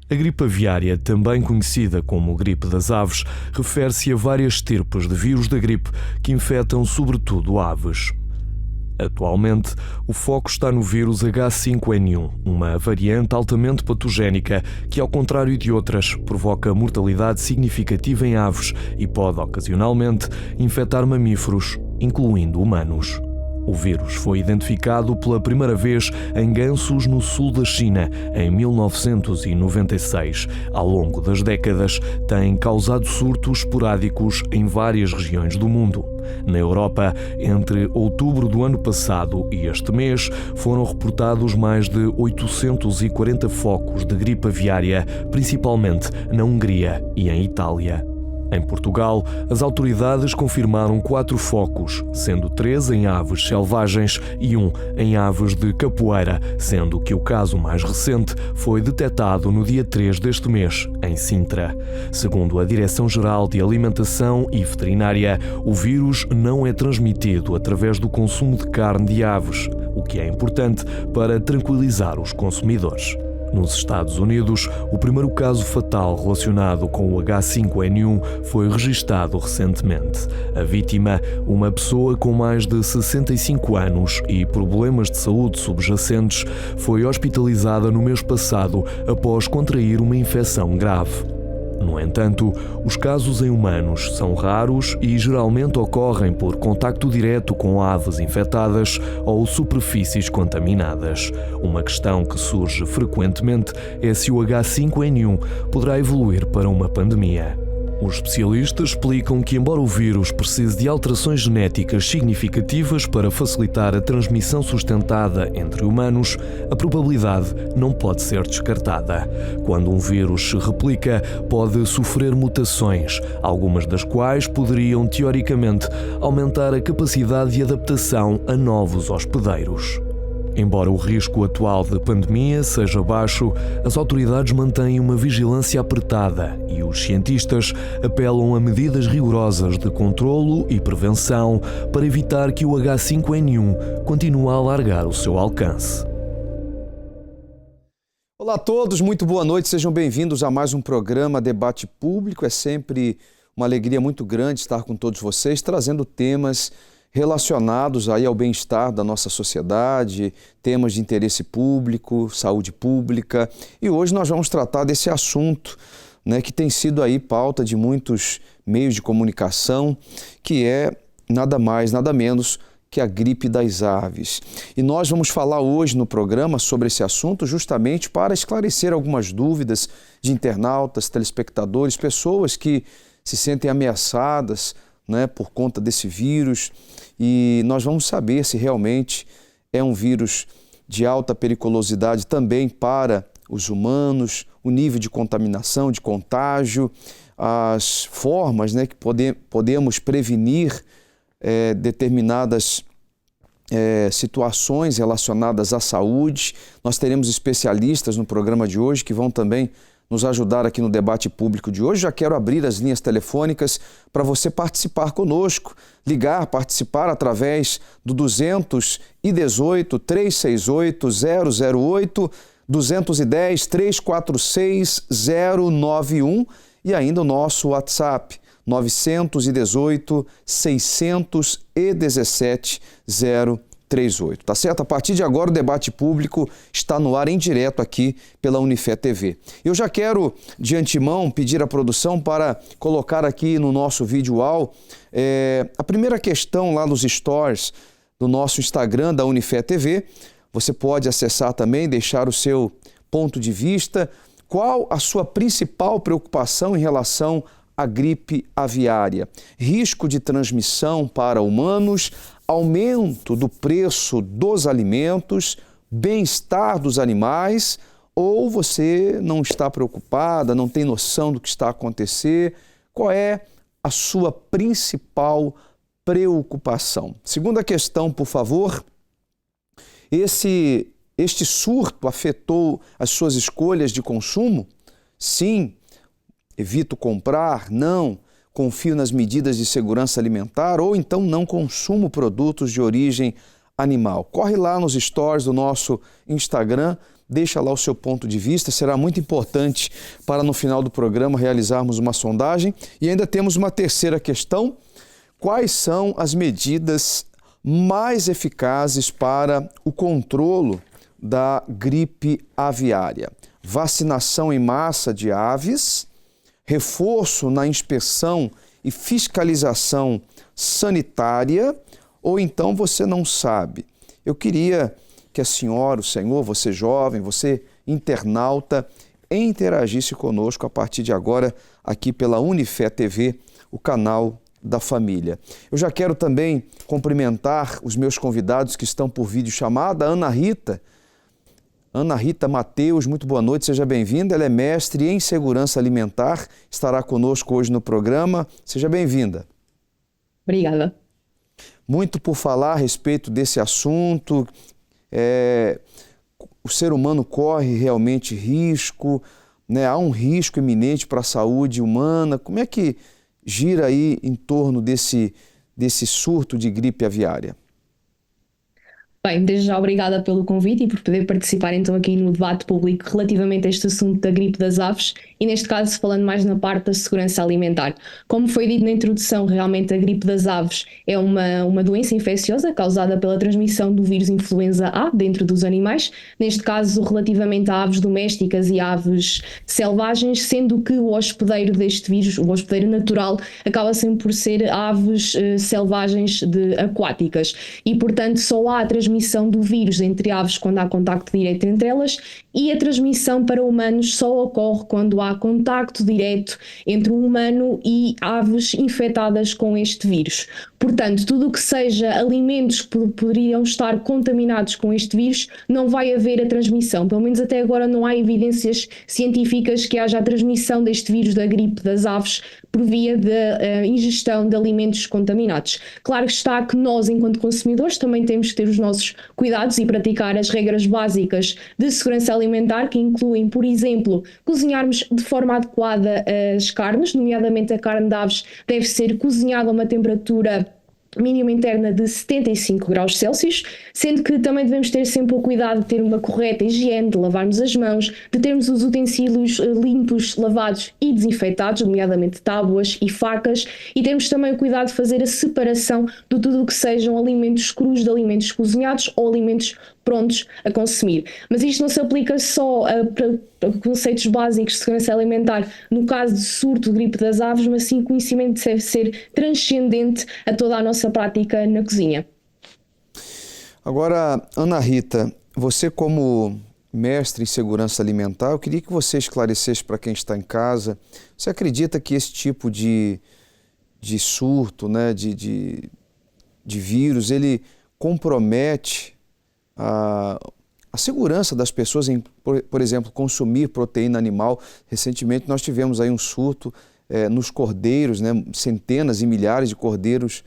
A gripe aviária, também conhecida como gripe das aves, refere-se a várias estirpes de vírus da gripe que infectam sobretudo aves. Atualmente, o foco está no vírus H5N1, uma variante altamente patogénica que, ao contrário de outras, provoca mortalidade significativa em aves e pode, ocasionalmente, infectar mamíferos, incluindo humanos. O vírus foi identificado pela primeira vez em gansos no sul da China, em 1996. Ao longo das décadas, tem causado surtos esporádicos em várias regiões do mundo. Na Europa, entre outubro do ano passado e este mês, foram reportados mais de 840 focos de gripe aviária, principalmente na Hungria e em Itália. Em Portugal, as autoridades confirmaram 4 focos, sendo 3 em aves selvagens e 1 em aves de capoeira, sendo que o caso mais recente foi detectado no dia 3 deste mês, em Sintra. Segundo a Direção-Geral de Alimentação e Veterinária, o vírus não é transmitido através do consumo de carne de aves, o que é importante para tranquilizar os consumidores. Nos Estados Unidos, o primeiro caso fatal relacionado com o H5N1 foi registado recentemente. A vítima, uma pessoa com mais de 65 anos e problemas de saúde subjacentes, foi hospitalizada no mês passado após contrair uma infecção grave. No entanto, os casos em humanos são raros e geralmente ocorrem por contacto direto com aves infectadas ou superfícies contaminadas. Uma questão que surge frequentemente é se o H5N1 poderá evoluir para uma pandemia. Os especialistas explicam que, embora o vírus precise de alterações genéticas significativas para facilitar a transmissão sustentada entre humanos, a probabilidade não pode ser descartada. Quando um vírus se replica, pode sofrer mutações, algumas das quais poderiam, teoricamente, aumentar a capacidade de adaptação a novos hospedeiros. Embora o risco atual de pandemia seja baixo, as autoridades mantêm uma vigilância apertada e os cientistas apelam a medidas rigorosas de controlo e prevenção para evitar que o H5N1 continue a alargar o seu alcance. Olá a todos, muito boa noite, sejam bem-vindos a mais um programa Debate Público. É sempre uma alegria muito grande estar com todos vocês, trazendo temas relacionados aí ao bem-estar da nossa sociedade, temas de interesse público, saúde pública. E hoje nós vamos tratar desse assunto, que tem sido aí pauta de muitos meios de comunicação, que é nada mais, nada menos que a gripe das aves. E nós vamos falar hoje no programa sobre esse assunto justamente para esclarecer algumas dúvidas de internautas, telespectadores, pessoas que se sentem ameaçadas, por conta desse vírus, e nós vamos saber se realmente é um vírus de alta periculosidade também para os humanos, o nível de contaminação, de contágio, as formas que podemos prevenir determinadas situações relacionadas à saúde. Nós teremos especialistas no programa de hoje que vão também nos ajudar aqui no debate público de hoje. Já quero abrir as linhas telefônicas para você participar conosco, ligar, participar através do 218 368 008, 210 346 091 e ainda o nosso WhatsApp 918 617 038. Tá certo? A partir de agora o debate público está no ar em direto aqui pela Unifé TV. Eu já quero de antemão pedir à produção para colocar aqui no nosso vídeo a primeira questão lá nos stories do nosso Instagram da Unifé TV. Você pode acessar também, deixar o seu ponto de vista. Qual a sua principal preocupação em relação à gripe aviária? Risco de transmissão para humanos, aumento do preço dos alimentos, bem-estar dos animais, ou você não está preocupada, não tem noção do que está a acontecer? Qual é a sua principal preocupação? Segunda questão, por favor. Este surto afetou as suas escolhas de consumo? Sim. Evito comprar? Não. Confio nas medidas de segurança alimentar ou então não consumo produtos de origem animal. Corre lá nos stories do nosso Instagram, deixa lá o seu ponto de vista, será muito importante para no final do programa realizarmos uma sondagem. E ainda temos uma terceira questão: quais são as medidas mais eficazes para o controle da gripe aviária? Vacinação em massa de aves, reforço na inspeção e fiscalização sanitária, ou então você não sabe? Eu queria que a senhora, o senhor, você jovem, você internauta, interagisse conosco a partir de agora aqui pela Unifé TV, o canal da família. Eu já quero também cumprimentar os meus convidados que estão por videochamada. Ana Rita Mateus, muito boa noite, seja bem-vinda. Ela é mestre em segurança alimentar, estará conosco hoje no programa. Seja bem-vinda. Obrigada. Muito por falar a respeito desse assunto. O ser humano corre realmente risco, né? Há um risco iminente para a saúde humana. Como é que gira aí em torno desse surto de gripe aviária? Bem, desde já obrigada pelo convite e por poder participar então aqui no debate público relativamente a este assunto da gripe das aves e neste caso falando mais na parte da segurança alimentar. Como foi dito na introdução, realmente a gripe das aves é uma doença infecciosa causada pela transmissão do vírus influenza A dentro dos animais, neste caso relativamente a aves domésticas e aves selvagens, sendo que o hospedeiro deste vírus, o hospedeiro natural, acaba sempre por ser aves selvagens aquáticas e portanto só há a transmissão do vírus entre aves quando há contacto direto entre elas e a transmissão para humanos só ocorre quando há contacto direto entre um humano e aves infectadas com este vírus. Portanto, tudo o que seja alimentos que poderiam estar contaminados com este vírus, não vai haver a transmissão. Pelo menos até agora não há evidências científicas que haja a transmissão deste vírus da gripe das aves por via da ingestão de alimentos contaminados. Claro que está que nós, enquanto consumidores, também temos que ter os nossos cuidados e praticar as regras básicas de segurança alimentar, que incluem, por exemplo, cozinharmos de forma adequada as carnes, nomeadamente a carne de aves deve ser cozinhada a uma temperatura mínima interna de 75 graus Celsius, sendo que também devemos ter sempre o cuidado de ter uma correta higiene, de lavarmos as mãos, de termos os utensílios limpos, lavados e desinfetados, nomeadamente tábuas e facas, e temos também o cuidado de fazer a separação de tudo o que sejam alimentos crus de alimentos cozinhados ou alimentos prontos a consumir. Mas isto não se aplica só a conceitos básicos de segurança alimentar no caso de surto de gripe das aves, mas sim conhecimento deve ser transcendente a toda a nossa prática na cozinha. Agora, Ana Rita, você como mestre em segurança alimentar, eu queria que você esclarecesse para quem está em casa, você acredita que esse tipo de surto, né, de vírus, ele compromete a segurança das pessoas em, por exemplo, consumir proteína animal? Recentemente nós tivemos aí um surto nos cordeiros, né? Centenas e milhares de cordeiros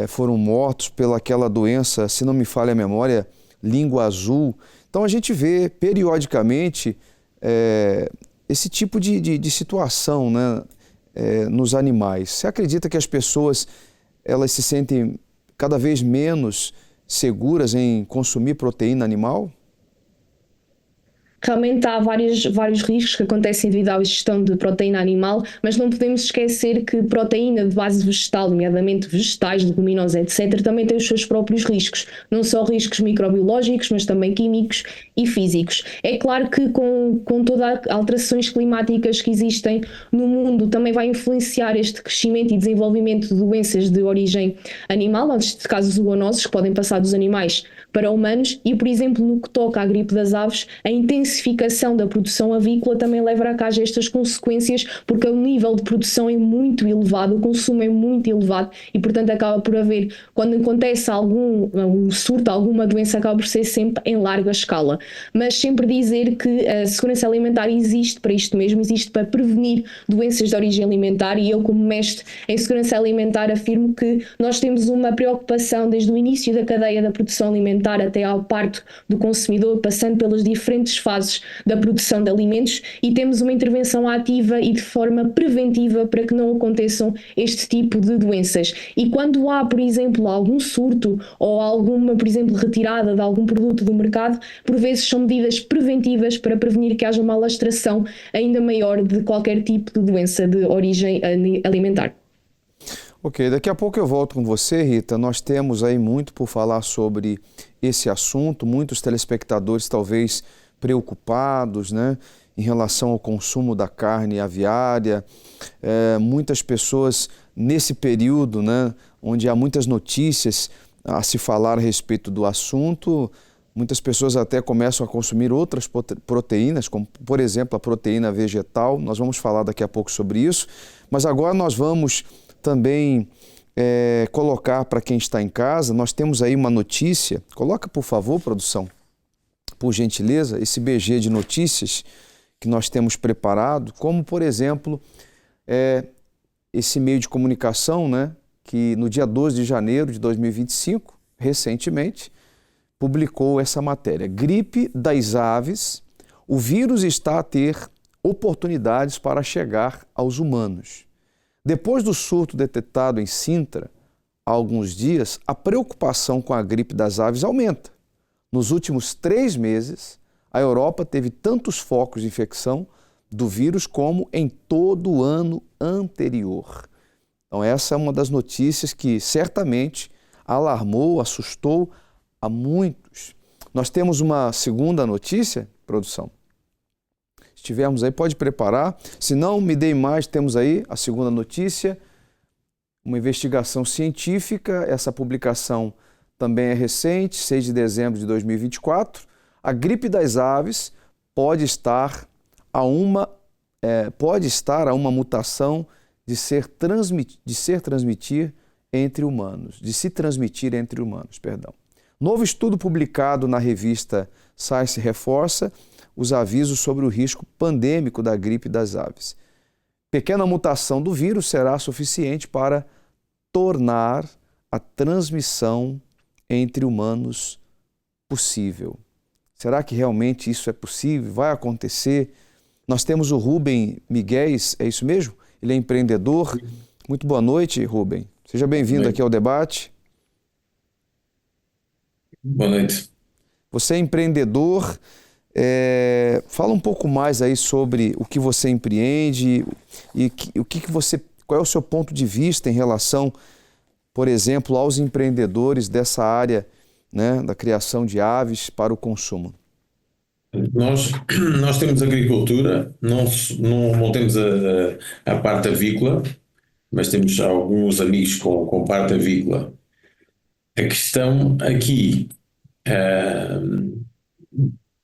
foram mortos pelaquela doença, se não me falha a memória, língua azul. Então a gente vê periodicamente esse tipo de situação, né? Nos animais. Você acredita que as pessoas elas se sentem cada vez menos seguras em consumir proteína animal? Realmente há vários riscos que acontecem devido à ingestão de proteína animal, mas não podemos esquecer que proteína de base vegetal, nomeadamente vegetais, leguminosas, etc., também tem os seus próprios riscos, não só riscos microbiológicos, mas também químicos e físicos. É claro que com todas as alterações climáticas que existem no mundo, também vai influenciar este crescimento e desenvolvimento de doenças de origem animal, neste caso zoonoses, que podem passar dos animais para humanos e, por exemplo, no que toca à gripe das aves, a intensificação da produção avícola também leva a cabo estas consequências, porque o nível de produção é muito elevado, o consumo é muito elevado e, portanto, acaba por haver, quando acontece um surto, alguma doença, acaba por ser sempre em larga escala. Mas sempre dizer que a segurança alimentar existe para isto mesmo, existe para prevenir doenças de origem alimentar, e eu, como mestre em segurança alimentar, afirmo que nós temos uma preocupação desde o início da cadeia da produção alimentar alimentar até ao parto do consumidor, passando pelas diferentes fases da produção de alimentos, e temos uma intervenção ativa e de forma preventiva para que não aconteçam este tipo de doenças. E quando há, por exemplo, algum surto ou alguma, por exemplo, retirada de algum produto do mercado, por vezes são medidas preventivas para prevenir que haja uma alastração ainda maior de qualquer tipo de doença de origem alimentar. Ok, daqui a pouco eu volto com você, Rita. Nós temos aí muito por falar sobre esse assunto, muitos telespectadores talvez preocupados, né, em relação ao consumo da carne aviária, muitas pessoas nesse período, né, onde há muitas notícias a se falar a respeito do assunto, muitas pessoas até começam a consumir outras proteínas, como por exemplo a proteína vegetal. Nós vamos falar daqui a pouco sobre isso, mas agora nós vamos também colocar para quem está em casa, nós temos aí uma notícia. Coloca, por favor, produção, por gentileza, esse BG de notícias que nós temos preparado, como, por exemplo, esse meio de comunicação, né, que no dia 12 de janeiro de 2025, recentemente, publicou essa matéria. Gripe das aves, o vírus está a ter oportunidades para chegar aos humanos. Depois do surto detectado em Sintra, há alguns dias, a preocupação com a gripe das aves aumenta. Nos últimos 3 meses, a Europa teve tantos focos de infecção do vírus como em todo o ano anterior. Então, essa é uma das notícias que certamente alarmou, assustou a muitos. Nós temos uma segunda notícia, produção? Se tivermos aí, pode preparar. Se não, me dê mais, temos aí a segunda notícia, uma investigação científica. Essa publicação também é recente, 6 de dezembro de 2024. A gripe das aves pode estar a uma mutação de se transmitir entre humanos. Novo estudo publicado na revista Science reforça os avisos sobre o risco pandêmico da gripe das aves. Pequena mutação do vírus será suficiente para tornar a transmissão entre humanos possível. Será que realmente isso é possível? Vai acontecer? Nós temos o Rubem Miguéis, é isso mesmo? Ele é empreendedor. Muito boa noite, Rubem. Seja bem-vindo aqui ao debate. Boa noite. Você é empreendedor. Fala um pouco mais aí sobre o que você empreende e qual é o seu ponto de vista em relação, por exemplo, aos empreendedores dessa área, né, da criação de aves para o consumo. Nós temos agricultura, não temos a parte avícola, mas temos alguns amigos com parte avícola. A questão aqui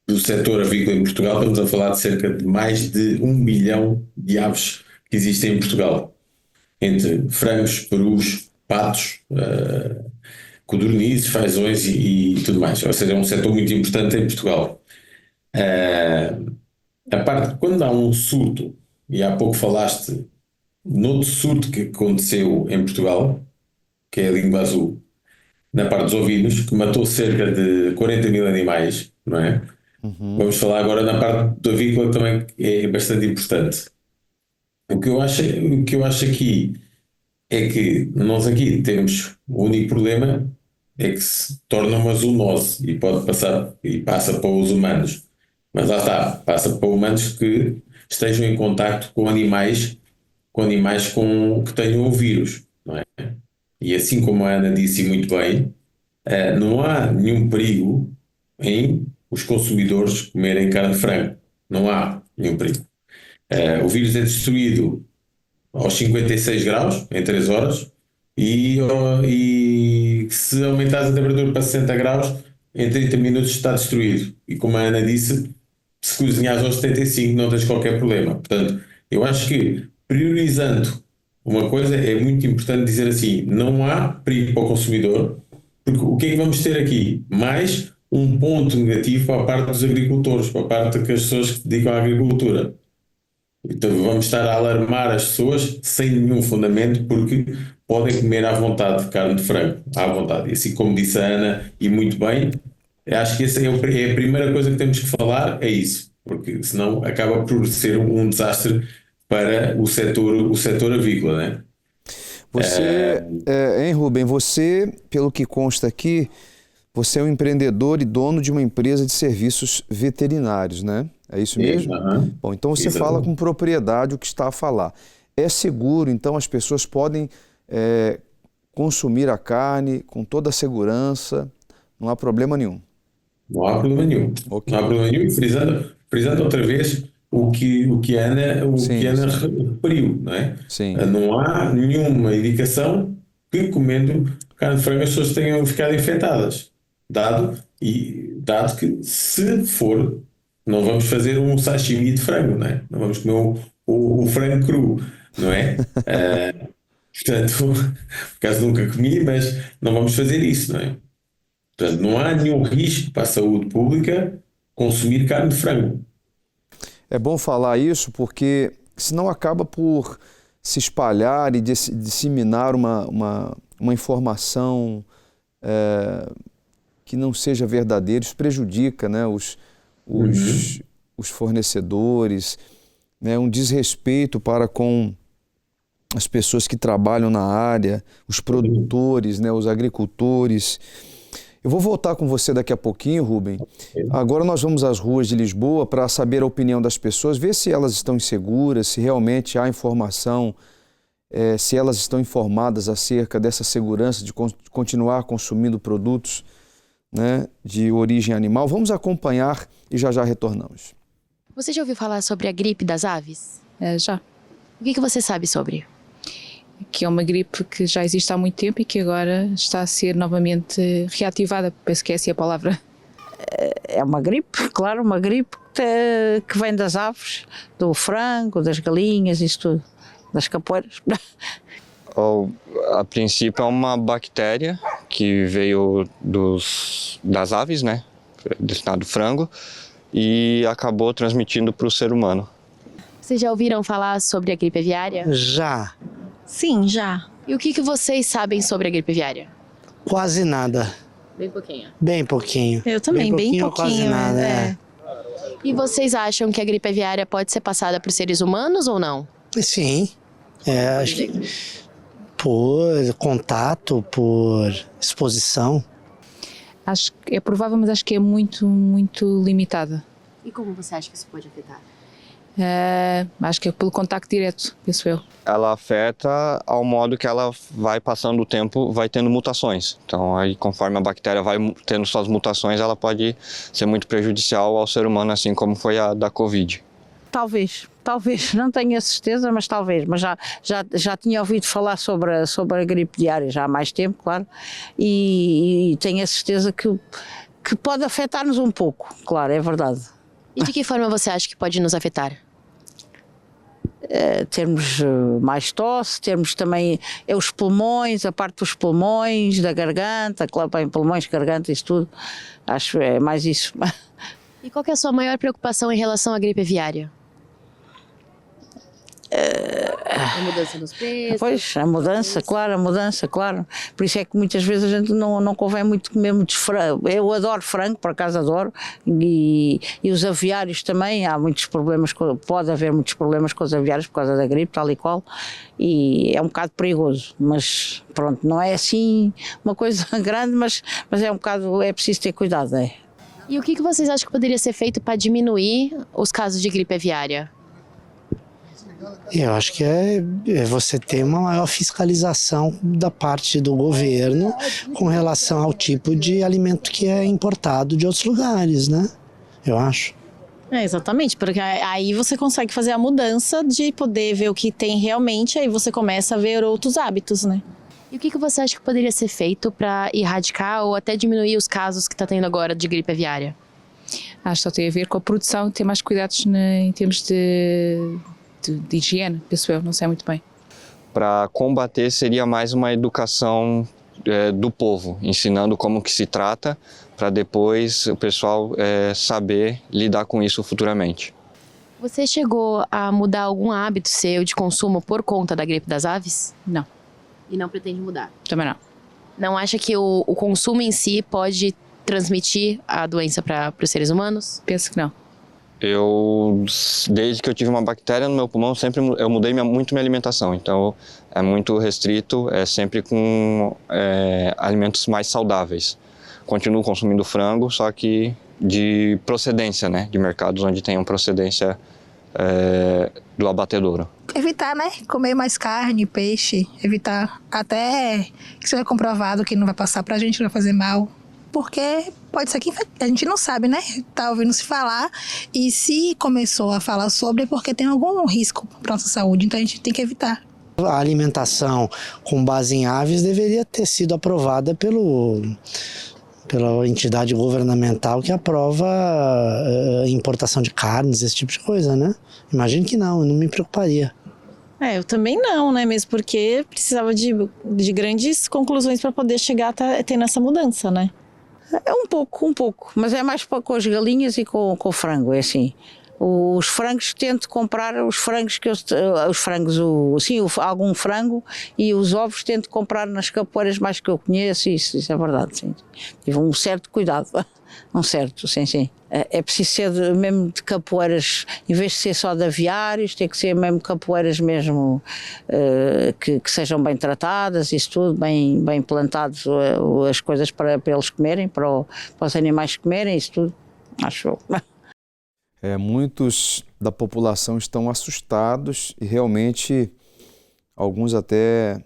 do setor avícola em Portugal, estamos a falar de cerca de mais de 1 milhão de aves que existem em Portugal, entre frangos, perus, patos, codornizes, fazões e tudo mais. Ou seja, é um setor muito importante em Portugal. A parte, quando há um surto, e há pouco falaste noutro surto que aconteceu em Portugal, que é a língua azul, na parte dos ovinos, que matou cerca de 40 mil animais, não é? Vamos falar agora na parte do avícola, que também é bastante importante. O que eu acho aqui é que nós aqui temos o único problema é que se torna uma zoonose e pode passar e passa para os humanos. Mas lá está, passa para humanos que estejam em contacto com animais que tenham o vírus, não é? E assim como a Ana disse muito bem, não há nenhum perigo em os consumidores comerem carne de frango. Não há nenhum perigo. O vírus é destruído aos 56 graus, em 3 horas, e se aumentares a temperatura para 60 graus, em 30 minutos está destruído. E como a Ana disse, se cozinhares aos 75 não tens qualquer problema. Portanto, eu acho que priorizando uma coisa é muito importante dizer assim, não há perigo para o consumidor, porque o que é que vamos ter aqui? Mais um ponto negativo para a parte dos agricultores, para a parte das pessoas que se dedicam à agricultura. Então vamos estar a alarmar as pessoas sem nenhum fundamento, porque podem comer à vontade carne de frango, à vontade. E assim como disse a Ana, e muito bem, acho que essa é a primeira coisa que temos que falar, é isso, porque senão acaba por ser um desastre para o setor avícola, né? Você, hein, Rubem, você, pelo que consta aqui, você é um empreendedor e dono de uma empresa de serviços veterinários, né? É isso mesmo? Bom, então você fala com propriedade o que está a falar. É seguro, então as pessoas podem consumir a carne com toda a segurança, não há problema nenhum. Não há problema nenhum. Ok. Não há problema nenhum. Frisando outra vez o que a Ana referiu, não é? Sim. Não há nenhuma indicação que comendo carne de frango as pessoas tenham ficado infectadas. Dado que, se for, não vamos fazer um sashimi de frango, não é? Não vamos comer o frango cru, não é? Portanto, por acaso nunca comi, mas não vamos fazer isso, não é? Portanto, não há nenhum risco para a saúde pública consumir carne de frango. É bom falar isso porque senão acaba por se espalhar e disseminar uma informação que não seja verdadeira. Isso prejudica, né, os fornecedores, né, um desrespeito para com as pessoas que trabalham na área, os produtores, né, os agricultores. Eu vou voltar com você daqui a pouquinho, Rubem. Agora nós vamos às ruas de Lisboa para saber a opinião das pessoas, ver se elas estão inseguras, se realmente há informação, se elas estão informadas acerca dessa segurança de continuar consumindo produtos, né, de origem animal. Vamos acompanhar e já retornamos. Você já ouviu falar sobre a gripe das aves? Já. O que você sabe sobre? Que é uma gripe que já existe há muito tempo e que agora está a ser novamente reativada, penso que essa é a palavra. É uma gripe, claro, uma gripe que vem das aves, do frango, das galinhas, isso tudo, das capoeiras. A princípio é uma bactéria que veio das aves, né, destinado ao frango, e acabou transmitindo para o ser humano. Vocês já ouviram falar sobre a gripe aviária? Já. Sim, já. E o que vocês sabem sobre a gripe aviária? Quase nada. Bem pouquinho. Bem pouquinho. Eu também, bem pouquinho. Quase nada, E vocês acham que a gripe aviária pode ser passada por seres humanos ou não? Sim. Acho que por contato, por exposição. Acho que é provável, mas acho que é muito, muito limitada. E como você acha que isso pode afetar? Acho que é pelo contacto direto, penso eu. Ela afeta ao modo que ela vai passando o tempo, vai tendo mutações. Então, aí, conforme a bactéria vai tendo suas mutações, ela pode ser muito prejudicial ao ser humano, assim como foi a da Covid. Talvez, não tenho a certeza, mas talvez. Mas já tinha ouvido falar sobre a gripe diária já há mais tempo, claro, e tenho a certeza que pode afetar-nos um pouco, claro, é verdade. E de que forma você acha que pode nos afetar? Termos mais tosse, termos também os pulmões, a parte dos pulmões, da garganta, claro, bem, pulmões, garganta, isso tudo, acho é mais isso. E qual que é a sua maior preocupação em relação à gripe aviária? A mudança nos preços? Pois, a mudança, claro. Por isso é que muitas vezes a gente não convém muito comer muitos frango. Eu adoro frango, por acaso adoro, e os aviários também, há muitos problemas, pode haver muitos problemas com os aviários por causa da gripe, tal e qual, e é um bocado perigoso, mas pronto, não é assim uma coisa grande, mas é um bocado, é preciso ter cuidado, é. E o que vocês acham que poderia ser feito para diminuir os casos de gripe aviária? Eu acho que é você ter uma maior fiscalização da parte do governo com relação ao tipo de alimento que é importado de outros lugares, né? Eu acho. Exatamente, porque aí você consegue fazer a mudança de poder ver o que tem realmente, aí você começa a ver outros hábitos, né? E o que você acha que poderia ser feito para erradicar ou até diminuir os casos que está tendo agora de gripe aviária? Acho que só tem a ver com a produção, ter mais cuidados em termos de higiene, penso eu, não sei muito bem. Para combater seria mais uma educação do povo, ensinando como que se trata, para depois o pessoal saber lidar com isso futuramente. Você chegou a mudar algum hábito seu de consumo por conta da gripe das aves? Não. E não pretende mudar? Também não. Não acha que o consumo em si pode transmitir a doença para os seres humanos? Penso que não. Desde que eu tive uma bactéria no meu pulmão, eu mudei muito minha alimentação. Então, é muito restrito, é sempre com alimentos mais saudáveis. Continuo consumindo frango, só que de procedência, né? De mercados onde tenham procedência do abatedouro. Evitar, né? Comer mais carne, peixe, evitar até que seja comprovado que não vai passar pra gente, não vai fazer mal. Porque pode ser que a gente não sabe, né? Tá ouvindo se falar e se começou a falar sobre é porque tem algum risco para nossa saúde, então a gente tem que evitar. A alimentação com base em aves deveria ter sido aprovada pela entidade governamental que aprova a importação de carnes, esse tipo de coisa, né? Imagino que não, eu não me preocuparia. Eu também não, né? Mesmo porque precisava de grandes conclusões para poder chegar a ter nessa mudança, né? É um pouco, mas é mais com as galinhas e com o frango, é assim. Os frangos, tento comprar os frangos algum frango, e os ovos tento comprar nas capoeiras mais que eu conheço, isso é verdade, sim. Tive um certo cuidado, sim. É preciso ser mesmo de capoeiras, em vez de ser só de aviários, tem que ser mesmo capoeiras mesmo que sejam bem tratadas, isso tudo, bem plantados, as coisas para eles comerem, para os animais comerem, isso tudo, acho eu. Muitos da população estão assustados e realmente alguns até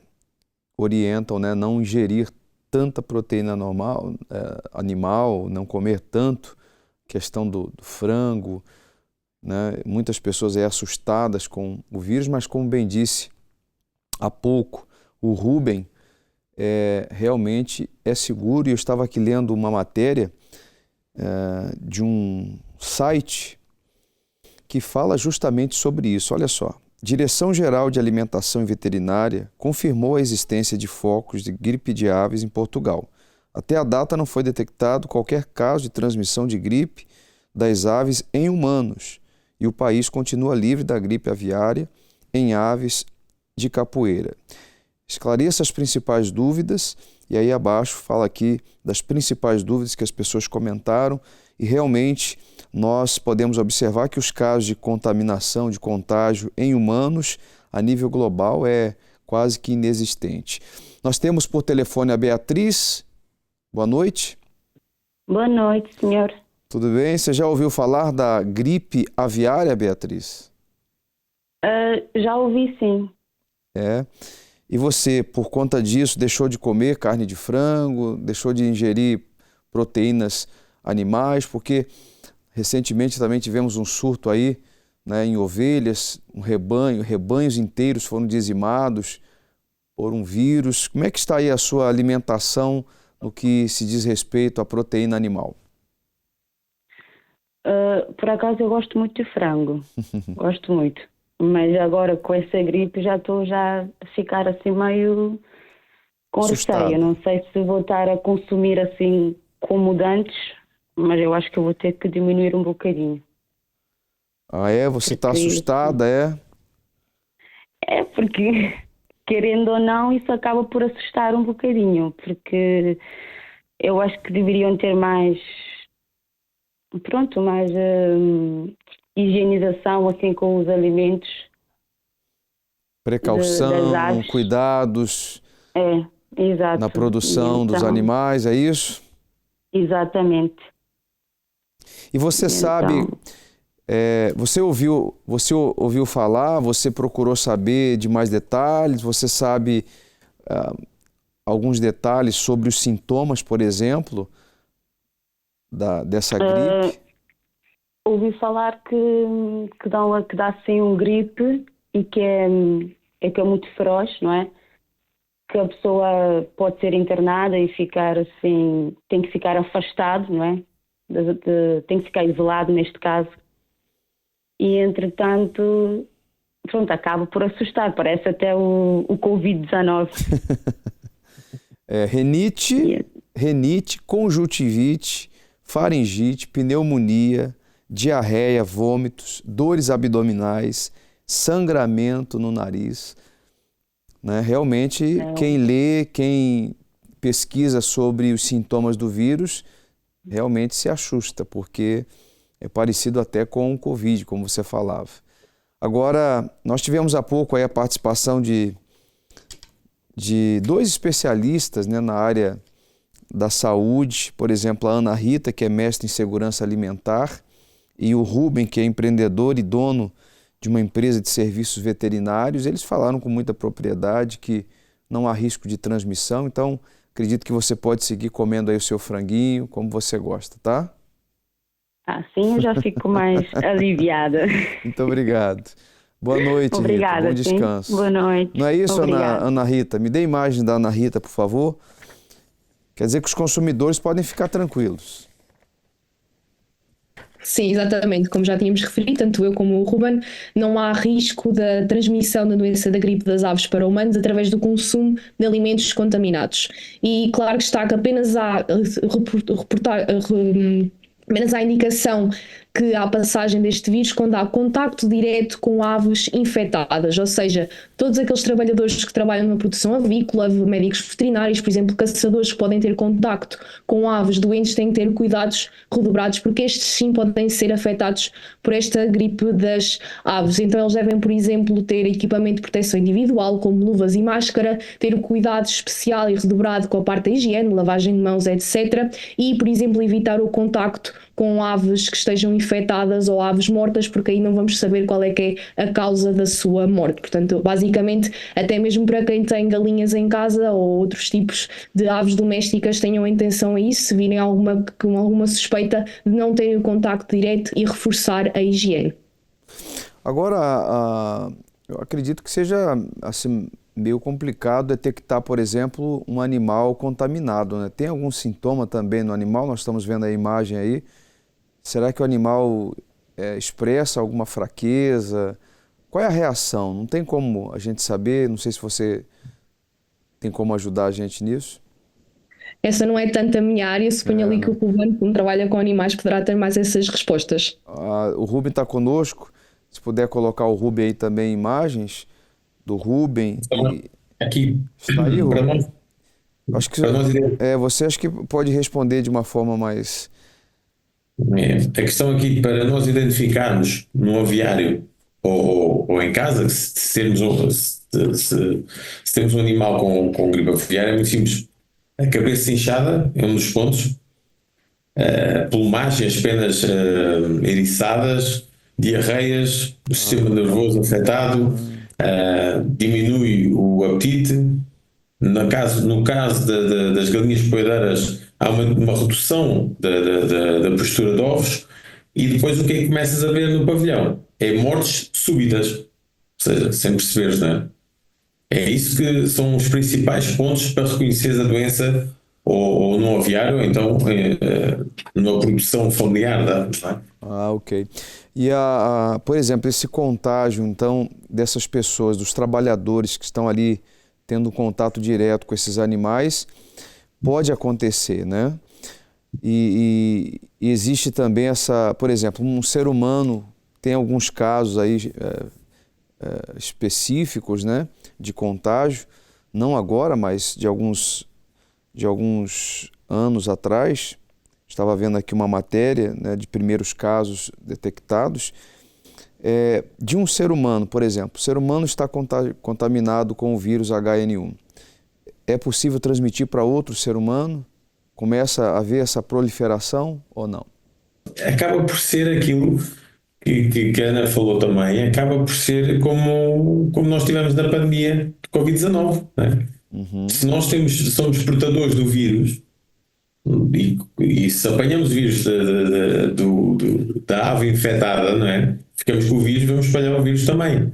orientam, né, não ingerir tanta proteína animal, não comer tanto, questão do frango, né? Muitas pessoas assustadas com o vírus, mas como bem disse há pouco, o Rubem realmente é seguro. E eu estava aqui lendo uma matéria de um site que fala justamente sobre isso. Olha só, Direção-Geral de Alimentação e Veterinária confirmou a existência de focos de gripe de aves em Portugal. Até a data não foi detectado qualquer caso de transmissão de gripe das aves em humanos e o país continua livre da gripe aviária em aves de capoeira. Esclareça as principais dúvidas, e aí abaixo fala aqui das principais dúvidas que as pessoas comentaram, e realmente nós podemos observar que os casos de contaminação, de contágio em humanos a nível global é quase que inexistente. Nós temos por telefone a Beatriz. Boa noite. Boa noite, senhor. Tudo bem? Você já ouviu falar da gripe aviária, Beatriz? Já ouvi, sim. E você, por conta disso, deixou de comer carne de frango, deixou de ingerir proteínas animais, porque recentemente também tivemos um surto aí, né, em ovelhas, rebanhos inteiros foram dizimados por um vírus. Como é que está aí a sua alimentação no que se diz respeito à proteína animal? Por acaso eu gosto muito de frango, gosto muito. Mas agora com essa gripe já estou a ficar assim meio com receio. Não sei se vou estar a consumir assim como antes, mas eu acho que eu vou ter que diminuir um bocadinho. Você está assustada, porque querendo ou não isso acaba por assustar um bocadinho, porque eu acho que deveriam ter mais higienização assim com os alimentos. Precaução, cuidados exato. na produção dos animais, é isso? Exatamente. E você sabe, você ouviu falar, você procurou saber de mais detalhes, você sabe alguns detalhes sobre os sintomas, por exemplo, dessa gripe? Ouvi falar que dá assim um gripe e que é muito feroz, não é? Que a pessoa pode ser internada e ficar assim, tem que ficar afastado, não é? Tem que ficar isolado neste caso. E entretanto, acaba por assustar, parece até o Covid-19. Renite, conjuntivite, faringite, pneumonia, diarreia, vômitos, dores abdominais, sangramento no nariz. né? Realmente, quem lê, quem pesquisa sobre os sintomas do vírus, realmente se assusta, porque é parecido até com o Covid, como você falava. Agora, nós tivemos há pouco aí a participação de 2 especialistas, né, na área da saúde, por exemplo, a Ana Rita, que é mestre em segurança alimentar, e o Rubem, que é empreendedor e dono de uma empresa de serviços veterinários. Eles falaram com muita propriedade que não há risco de transmissão, então acredito que você pode seguir comendo aí o seu franguinho, como você gosta, tá? Assim eu já fico mais aliviada. Muito obrigado. Boa noite, Obrigada, Rita. Bom descanso. Boa noite. Não é isso, Obrigada. Ana Rita? Me dê a imagem da Ana Rita, por favor. Quer dizer que os consumidores podem ficar tranquilos. Sim, exatamente. Como já tínhamos referido, tanto eu como o Ruben, não há risco da transmissão da doença da gripe das aves para humanos através do consumo de alimentos contaminados. E claro que está que apenas há a indicação que há passagem deste vírus quando há contacto direto com aves infectadas, ou seja, todos aqueles trabalhadores que trabalham na produção avícola, médicos veterinários, por exemplo, caçadores que podem ter contacto com aves doentes têm que ter cuidados redobrados, porque estes sim podem ser afetados por esta gripe das aves. Então eles devem, por exemplo, ter equipamento de proteção individual, como luvas e máscara, ter o cuidado especial e redobrado com a parte da higiene, lavagem de mãos, etc. E, por exemplo, evitar o contacto com aves que estejam infectadas ou aves mortas, porque aí não vamos saber qual é que é a causa da sua morte. Portanto, basicamente, até mesmo para quem tem galinhas em casa ou outros tipos de aves domésticas, tenham atenção a isso, se virem com alguma suspeita de não terem o contacto direto e reforçar a higiene. Agora, eu acredito que seja assim, meio complicado detectar, por exemplo, um animal contaminado, né? Tem algum sintoma também no animal? Nós estamos vendo a imagem aí. Será que o animal expressa alguma fraqueza? Qual é a reação? Não tem como a gente saber? Não sei se você tem como ajudar a gente nisso. Essa não é tanto a minha área, suponho ali que o Ruben, como trabalha com animais, poderá ter mais essas respostas. O Ruben está conosco. Se puder colocar o Ruben aí também, imagens do Ruben. Aqui. Está aí, Ruben? Acho que você acho que pode responder de uma forma mais... A questão aqui, para nós identificarmos no aviário ou em casa, se temos um animal com gripe aviária, é muito simples. A cabeça inchada é um dos pontos, plumagem, as penas eriçadas, diarreias, o sistema nervoso afetado, diminui o apetite. No caso das galinhas poedeiras, há uma redução da postura de ovos, e depois o que é que começas a ver no pavilhão? É mortes súbitas, ou seja, sem perceberes, não é? É isso que são os principais pontos para reconhecer a doença ou no aviário, ou então na produção familiar da aves, não é? Ok. E, por exemplo, esse contágio, então, dessas pessoas, dos trabalhadores que estão ali tendo contato direto com esses animais, pode acontecer, né? E existe também por exemplo, um ser humano, tem alguns casos aí específicos, né, de contágio, não agora, mas de alguns anos atrás. Estava vendo aqui uma matéria, né, de primeiros casos detectados, de um ser humano, por exemplo. O ser humano está contaminado com o vírus HN1. É possível transmitir para outro ser humano? Começa a haver essa proliferação ou não? Acaba por ser aquilo que a Ana falou também, acaba por ser como nós tivemos na pandemia de Covid-19. Né? Se nós somos portadores do vírus, e se apanhamos o vírus da ave infectada, não é? Ficamos com o vírus, vamos espalhar o vírus também.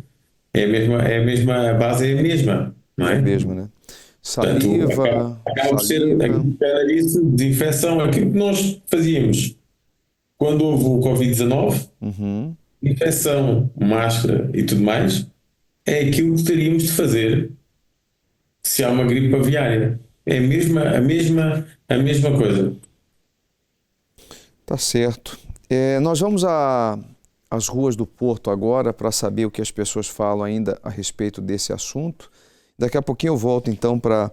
A base é a mesma, não é? É a mesma, né? Saliva, acaba por ser desinfecção, aquilo que nós fazíamos quando houve o Covid-19, infecção, máscara e tudo mais, é aquilo que teríamos de fazer se há uma gripe aviária. É a mesma coisa. Tá certo. Nós vamos às ruas do Porto agora para saber o que as pessoas falam ainda a respeito desse assunto. Daqui a pouquinho eu volto então para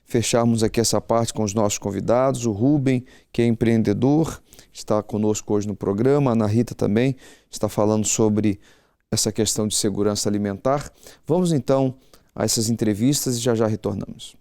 fecharmos aqui essa parte com os nossos convidados. O Rubem, que é empreendedor, está conosco hoje no programa. A Ana Rita também está falando sobre essa questão de segurança alimentar. Vamos então a essas entrevistas e já retornamos.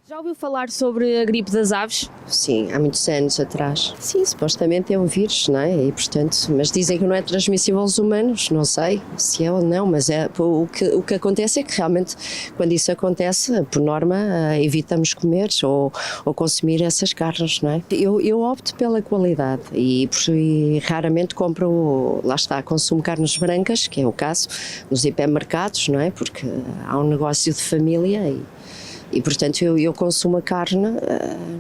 Já ouviu falar sobre a gripe das aves? Sim, há muitos anos atrás. Sim, supostamente é um vírus, não é? E, portanto, mas dizem que não é transmissível aos humanos, não sei se é ou não, mas o que acontece é que realmente, quando isso acontece, por norma, evitamos comer ou consumir essas carnes, não é? Eu opto pela qualidade e raramente compro, lá está, consumo carnes brancas, que é o caso, nos hipermercados, não é? Porque há um negócio de família e portanto, eu consumo a carne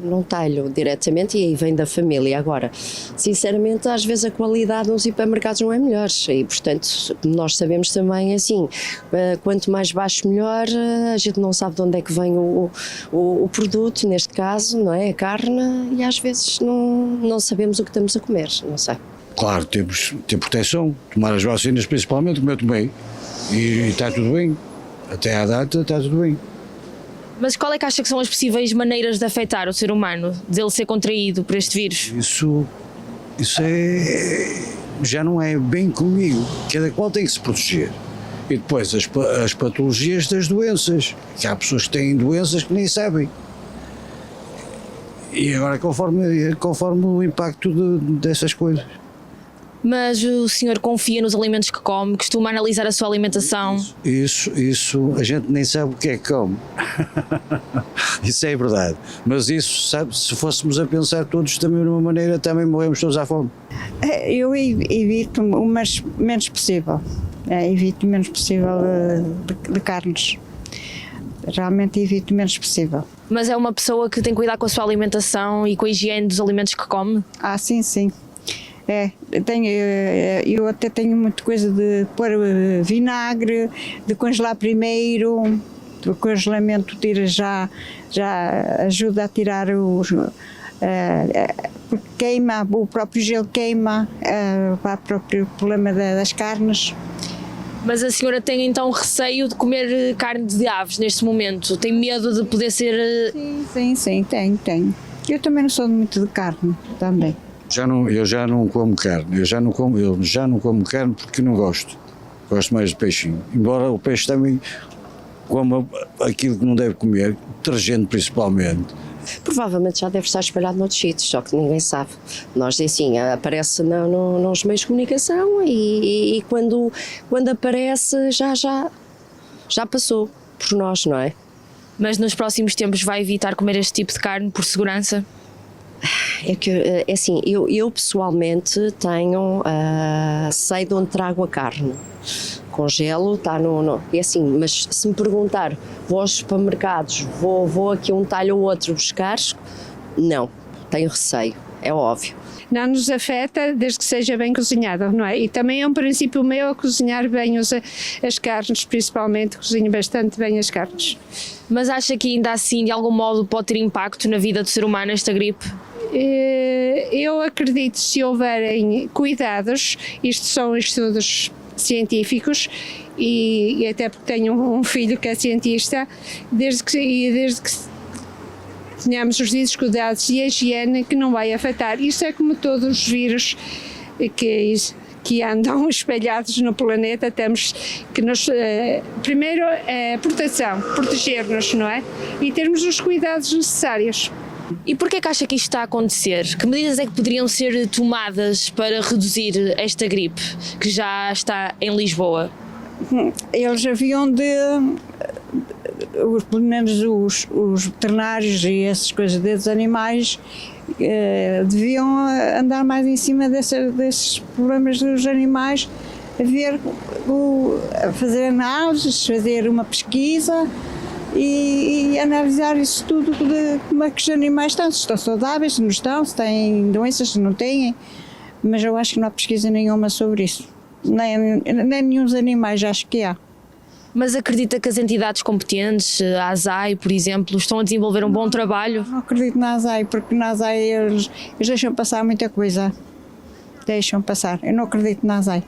num talho diretamente e aí vem da família. Agora, sinceramente, às vezes a qualidade nos hipermercados não é melhor e, portanto, nós sabemos também, assim, quanto mais baixo melhor, a gente não sabe de onde é que vem o produto, neste caso, não é? A carne, e às vezes não sabemos o que estamos a comer, não sei. Claro, temos de ter proteção, tomar as vacinas principalmente, como eu tomei, e está tudo bem. Até à data está tudo bem. Mas qual é que acha que são as possíveis maneiras de afetar o ser humano, dele ser contraído por este vírus? Isso já não é bem comigo. Cada qual tem que se proteger. E depois as patologias das doenças, que há pessoas que têm doenças que nem sabem. E agora conforme o impacto dessas coisas. Mas o senhor confia nos alimentos que come, costuma analisar a sua alimentação? Isso a gente nem sabe o que é que come. Isso é verdade. Mas isso, sabe, se fôssemos a pensar todos da mesma maneira, também morremos todos à fome. Eu evito o menos possível. Evito o menos possível de carnes. Realmente evito o menos possível. Mas é uma pessoa que tem que cuidar com a sua alimentação e com a higiene dos alimentos que come? Ah, sim. Eu até tenho muita coisa de pôr vinagre, de congelar primeiro, o congelamento tira já ajuda a tirar porque queima, o próprio gelo queima, para o próprio problema das carnes. Mas a senhora tem então receio de comer carne de aves neste momento? Tem medo de poder ser... Sim, tenho. Eu também não sou muito de carne, também. Eu já não como carne, eu já não como carne porque não gosto. Gosto mais de peixinho. Embora o peixe também coma aquilo que não deve comer, detergente principalmente. Provavelmente já deve estar espalhado noutros sítios, só que ninguém sabe. Nós, assim, aparece nos meios de comunicação e quando aparece já passou por nós, não é? Mas nos próximos tempos vai evitar comer este tipo de carne por segurança? É assim, eu pessoalmente tenho, sei de onde trago a carne, congelo, está é assim, mas se me perguntar, vou aos supermercados, vou aqui um talho ou outro buscar, não, tenho receio, é óbvio. Não nos afeta desde que seja bem cozinhado, não é? E também é um princípio meu a cozinhar bem as carnes, principalmente, cozinho bastante bem as carnes. Mas acha que ainda assim, de algum modo, pode ter impacto na vida do ser humano esta gripe? Eu acredito, se houverem cuidados, isto são estudos científicos e até porque tenho um filho que é cientista, desde que tenhamos os devidos cuidados e a higiene, que não vai afetar. Isto é como todos os vírus que andam espalhados no planeta, temos que primeiro proteção, proteger-nos, não é? E termos os cuidados necessários. E porquê que acha que isto está a acontecer? Que medidas é que poderiam ser tomadas para reduzir esta gripe que já está em Lisboa? Eles haviam pelo menos os veterinários e essas coisas desses animais deviam andar mais em cima desses problemas dos animais, fazer análises, fazer uma pesquisa e analisar isso tudo, de como é que os animais estão, se estão saudáveis, se não estão, se têm doenças, se não têm, mas eu acho que não há pesquisa nenhuma sobre isso, nem nenhum dos animais acho que há. Mas acredita que as entidades competentes, a ASAI, por exemplo, estão a desenvolver um bom trabalho? Não acredito na ASAI, porque na ASAI eles deixam passar muita coisa. Deixam passar. Eu não acredito na ASAI.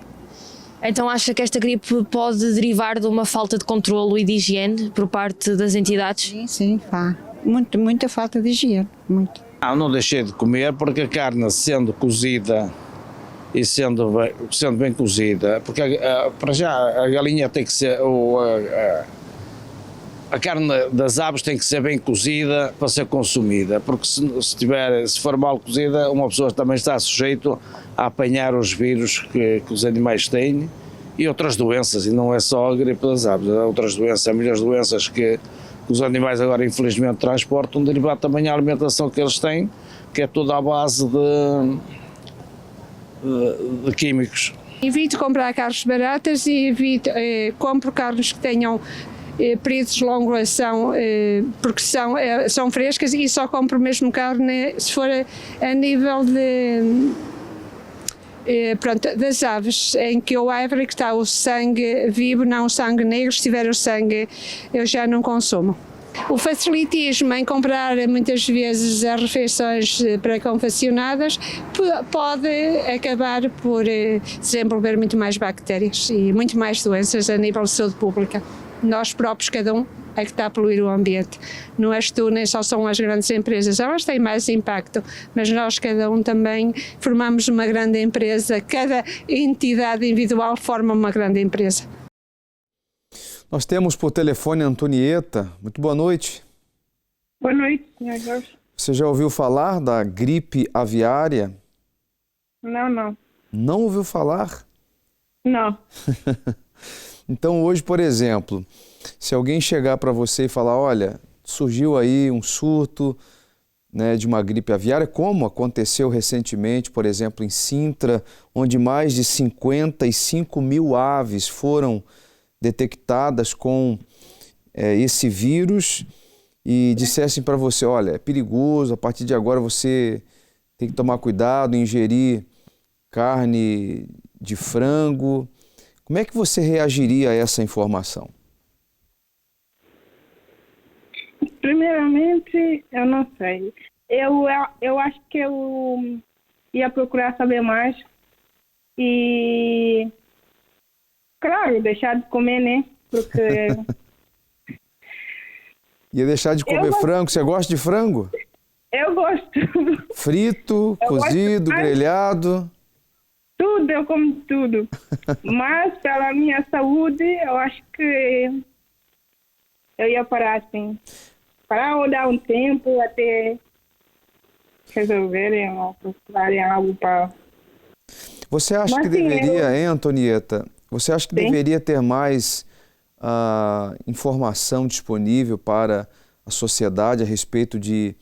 Então acha que esta gripe pode derivar de uma falta de controlo e de higiene por parte das entidades? Sim, muita falta de higiene, muito. Não deixei de comer porque a carne sendo cozida e sendo bem cozida, porque para já a galinha tem que ser, a carne das aves tem que ser bem cozida para ser consumida, porque se for mal cozida, uma pessoa também está sujeito a apanhar os vírus que os animais têm e outras doenças, e não é só a gripe das aves, há outras doenças, há milhares de doenças que os animais agora infelizmente transportam, derivado também da alimentação que eles têm, que é toda à base de químicos. Evito comprar carnes baratas e compro carnes que tenham períodos de longuração, porque são frescas, e só compro mesmo carne se for a nível das aves, em que o árvore que está o sangue vivo, não o sangue negro. Se tiver o sangue, eu já não consumo. O facilitismo em comprar muitas vezes as refeições pré-confeccionadas pode acabar por desenvolver muito mais bactérias e muito mais doenças a nível de saúde pública. Nós próprios, cada um, é que está a poluir o ambiente. Não és tu, nem só são as grandes empresas, elas têm mais impacto, mas nós, cada um, também formamos uma grande empresa, cada entidade individual forma uma grande empresa. Nós temos por telefone a Antonieta. Muito boa noite. Boa noite, senhor Jorge. Você já ouviu falar da gripe aviária? Não. Não ouviu falar? Não. Então hoje, por exemplo, se alguém chegar para você e falar, olha, surgiu aí um surto, né, de uma gripe aviária, como aconteceu recentemente, por exemplo, em Sintra, onde mais de 55 mil aves foram detectadas com esse vírus, e dissessem para você, olha, é perigoso, a partir de agora você tem que tomar cuidado, ingerir carne de frango. Como é que você reagiria a essa informação? Primeiramente, eu não sei. Eu acho que eu ia procurar saber mais e, claro, deixar de comer, né? Porque... Ia deixar de comer frango? Você gosta de frango? Eu gosto. Frito, cozido, grelhado? Tudo, eu como tudo. Mas pela minha saúde, eu acho que eu ia parar assim. Parar ou dar um tempo até resolverem ou procurarem algo para... Você acha que deveria, hein, Antonieta? Você acha que deveria ter mais informação disponível para a sociedade a respeito de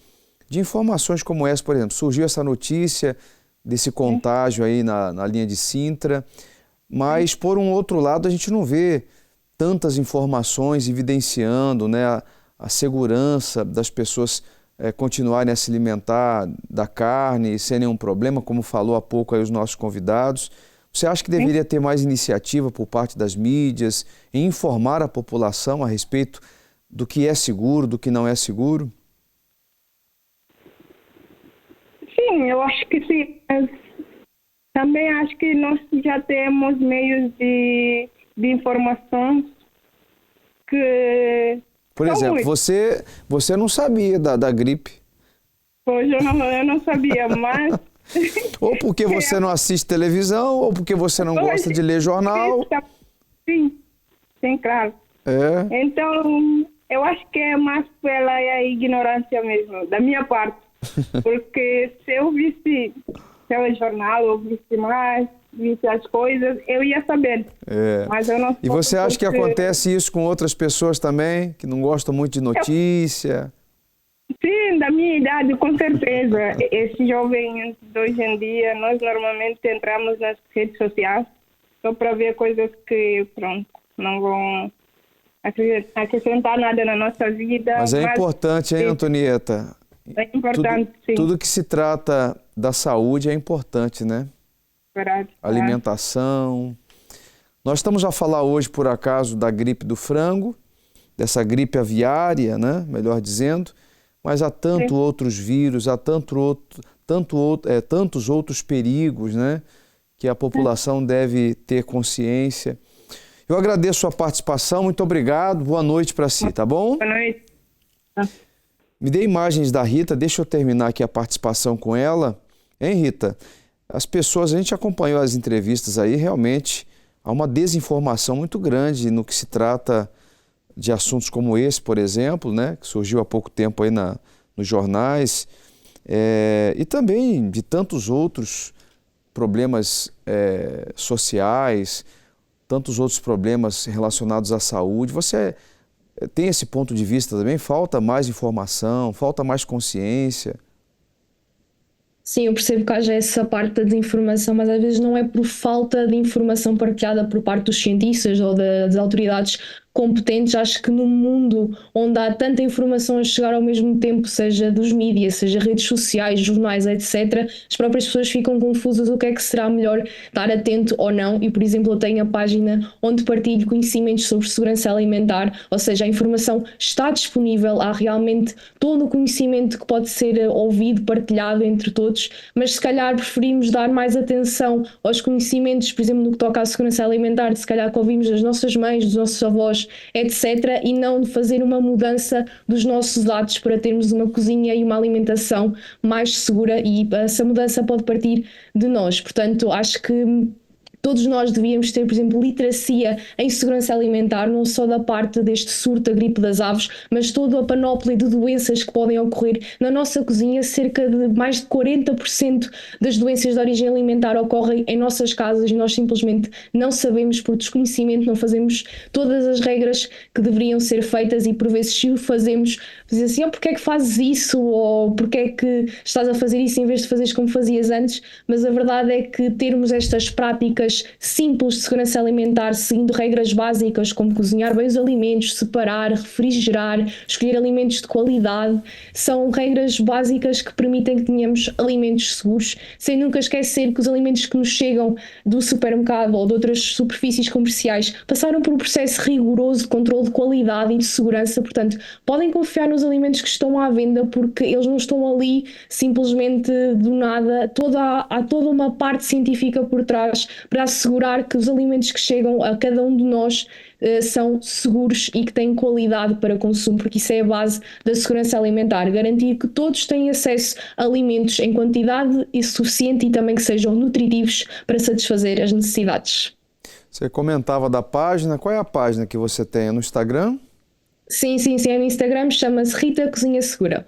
informações como essa, por exemplo? Surgiu essa notícia desse contágio aí na linha de Sintra, mas, por um outro lado, a gente não vê tantas informações evidenciando, né, a segurança das pessoas continuarem a se alimentar da carne sem nenhum problema, como falou há pouco aí os nossos convidados. Você acha que deveria ter mais iniciativa por parte das mídias em informar a população a respeito do que é seguro, do que não é seguro? Sim, eu acho que sim. Mas também acho que nós já temos meios de informações que... Por exemplo, você não sabia da gripe. Pois eu não sabia, mas... Ou porque você não assiste televisão, ou porque você não gosta de ler jornal. Sim, claro. Então, eu acho que é mais pela ignorância mesmo, da minha parte. Porque se eu visse telejornal, eu visse as coisas, eu ia saber. Mas eu não. E você acha que acontece isso com outras pessoas também, que não gostam muito de notícia? Sim, da minha idade, com certeza. Esses jovens de hoje em dia, nós normalmente entramos nas redes sociais só para ver coisas que, pronto, não vão acrescentar nada na nossa vida. Mas é importante, hein, Antonieta? É importante, sim. Tudo que se trata da saúde é importante, né? Verdade. Alimentação. Nós estamos a falar hoje, por acaso, da gripe do frango, dessa gripe aviária, né? Melhor dizendo, mas há tantos outros vírus, há tantos outros perigos, né? que a população deve ter consciência. Eu agradeço a participação, muito obrigado, boa noite para si, tá bom? Boa noite. Me dê imagens da Rita, deixa eu terminar aqui a participação com ela. Hein, Rita? As pessoas, a gente acompanhou as entrevistas aí, realmente há uma desinformação muito grande no que se trata de assuntos como esse, por exemplo, né, que surgiu há pouco tempo aí nos jornais, e também de tantos outros problemas sociais, tantos outros problemas relacionados à saúde. Você tem esse ponto de vista também? Falta mais informação, falta mais consciência? Sim, eu percebo que haja essa parte da desinformação, mas às vezes não é por falta de informação partilhada por parte dos cientistas ou das autoridades competentes. Acho que num mundo onde há tanta informação a chegar ao mesmo tempo, seja dos mídias, seja redes sociais, jornais, etc., as próprias pessoas ficam confusas o que é que será melhor estar atento ou não. E, por exemplo, eu tenho a página onde partilho conhecimentos sobre segurança alimentar, ou seja, a informação está disponível, há realmente todo o conhecimento que pode ser ouvido, partilhado entre todos, mas se calhar preferimos dar mais atenção aos conhecimentos, por exemplo, no que toca à segurança alimentar, se calhar que ouvimos das nossas mães, dos nossos avós, etc., e não fazer uma mudança dos nossos hábitos para termos uma cozinha e uma alimentação mais segura, e essa mudança pode partir de nós. Portanto, acho que todos nós devíamos ter, por exemplo, literacia em segurança alimentar, não só da parte deste surto da gripe das aves, mas toda a panóplia de doenças que podem ocorrer na nossa cozinha. Cerca de mais de 40% das doenças de origem alimentar ocorrem em nossas casas e nós simplesmente não sabemos, por desconhecimento, não fazemos todas as regras que deveriam ser feitas, e por vezes se o fazemos, dizer assim, porque é que fazes isso, ou porque é que estás a fazer isso em vez de fazeres como fazias antes. Mas a verdade é que termos estas práticas simples de segurança alimentar, seguindo regras básicas como cozinhar bem os alimentos, separar, refrigerar, escolher alimentos de qualidade, são regras básicas que permitem que tenhamos alimentos seguros, sem nunca esquecer que os alimentos que nos chegam do supermercado ou de outras superfícies comerciais passaram por um processo rigoroso de controle de qualidade e de segurança. Portanto, podem confiar nos alimentos que estão à venda, porque eles não estão ali simplesmente do nada. Há toda uma parte científica por trás para assegurar que os alimentos que chegam a cada um de nós são seguros e que têm qualidade para consumo, porque isso é a base da segurança alimentar, garantir que todos têm acesso a alimentos em quantidade suficiente e também que sejam nutritivos para satisfazer as necessidades. Você comentava da página, qual é a página que você tem? É no Instagram? Sim, é no Instagram, chama-se Rita Cozinha Segura.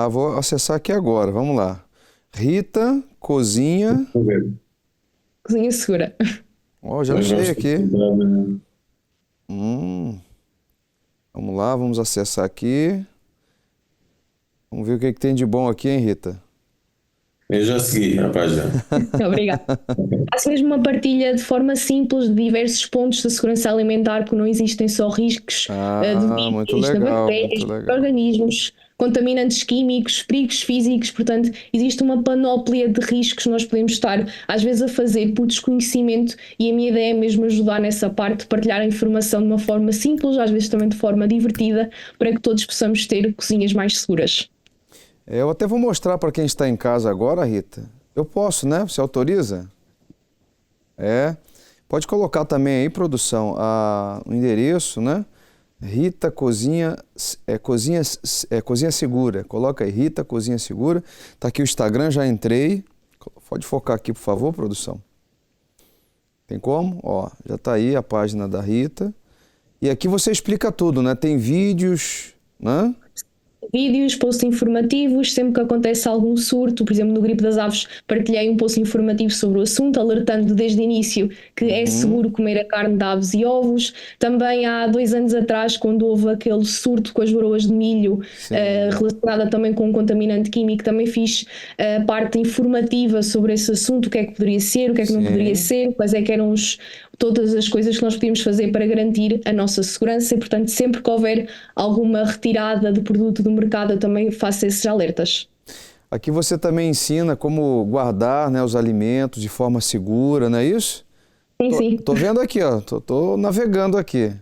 Vou acessar aqui agora, vamos lá. Rita Cozinha Segura. Já achei aqui. Vamos lá, vamos acessar aqui. Vamos ver o que tem de bom aqui, hein, Rita? Eu já segui a página. Obrigada. Faço mesmo uma partilha de forma simples de diversos pontos da segurança alimentar, porque não existem só riscos de vírus, de bactérias, de organismos, contaminantes químicos, perigos físicos. Portanto, existe uma panóplia de riscos que nós podemos estar às vezes a fazer por desconhecimento, e a minha ideia é mesmo ajudar nessa parte, partilhar a informação de uma forma simples, às vezes também de forma divertida, para que todos possamos ter cozinhas mais seguras. Eu até vou mostrar para quem está em casa agora, Rita. Eu posso, né? Você autoriza? Pode colocar também aí, produção, o endereço, né? Rita Cozinha, Cozinha Segura. Coloca aí, Rita Cozinha Segura. Tá aqui o Instagram, já entrei. Pode focar aqui, por favor, produção. Tem como? Já tá aí a página da Rita. E aqui você explica tudo, né? Tem vídeos, né? Vídeos, posts informativos, sempre que acontece algum surto, por exemplo, no gripe das aves, partilhei um post informativo sobre o assunto, alertando desde o início que é seguro comer a carne de aves e ovos. Também há 2 anos atrás, quando houve aquele surto com as varoas de milho, relacionada também com um contaminante químico, também fiz parte informativa sobre esse assunto, o que é que poderia ser, o que é que não poderia ser, quais é que eram todas as coisas que nós podíamos fazer para garantir a nossa segurança. E, portanto, sempre que houver alguma retirada de produto do mercado, eu também faço esses alertas. Aqui você também ensina como guardar, né, os alimentos de forma segura, não é isso? Sim. Tô vendo aqui, tô navegando aqui.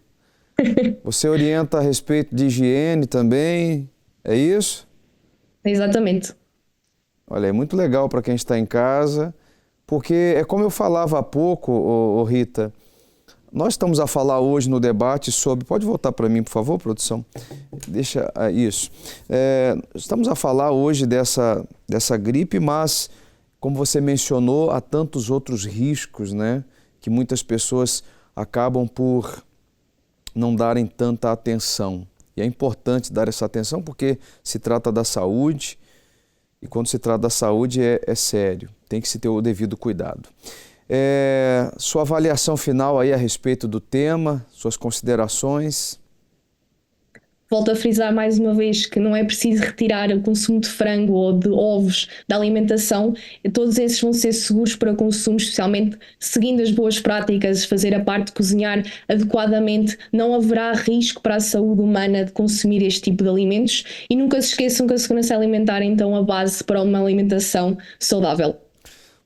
Você orienta a respeito de higiene também, é isso? Exatamente. Olha, é muito legal para quem está em casa. porque é como eu falava há pouco, Rita, nós estamos a falar hoje no debate sobre... Pode voltar para mim, por favor, produção? Deixa isso. Estamos a falar hoje dessa gripe, mas, como você mencionou, há tantos outros riscos, né? Que muitas pessoas acabam por não darem tanta atenção. E é importante dar essa atenção porque se trata da saúde, e quando se trata da saúde é sério, tem que se ter o devido cuidado. Sua avaliação final aí a respeito do tema, suas considerações? Volto a frisar mais uma vez que não é preciso retirar o consumo de frango ou de ovos da alimentação. Todos esses vão ser seguros para consumo, especialmente seguindo as boas práticas, fazer a parte de cozinhar adequadamente. Não haverá risco para a saúde humana de consumir este tipo de alimentos. E nunca se esqueçam que a segurança alimentar é então a base para uma alimentação saudável.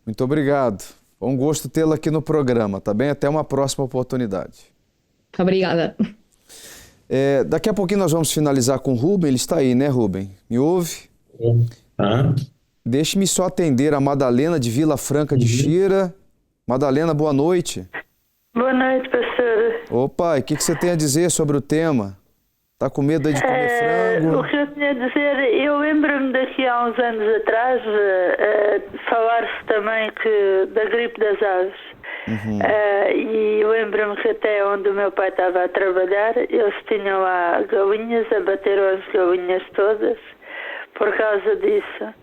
Muito obrigado. Foi um gosto tê-la aqui no programa, tá bem? Até uma próxima oportunidade. Obrigada. Daqui a pouquinho nós vamos finalizar com o Rubem. Ele está aí, né, Rubem? Me ouve? Deixe-me só atender a Madalena de Vila Franca de Xira. Madalena, boa noite. Boa noite, pastor. Opa, e o que você tem a dizer sobre o tema? Está com medo aí de comer frango? O que eu tinha a dizer, eu lembro-me daqui a uns anos atrás falar-se também da gripe das aves. E lembro-me que até onde o meu pai estava a trabalhar, eles tinham lá galinhas, abateram as galinhas todas por causa disso.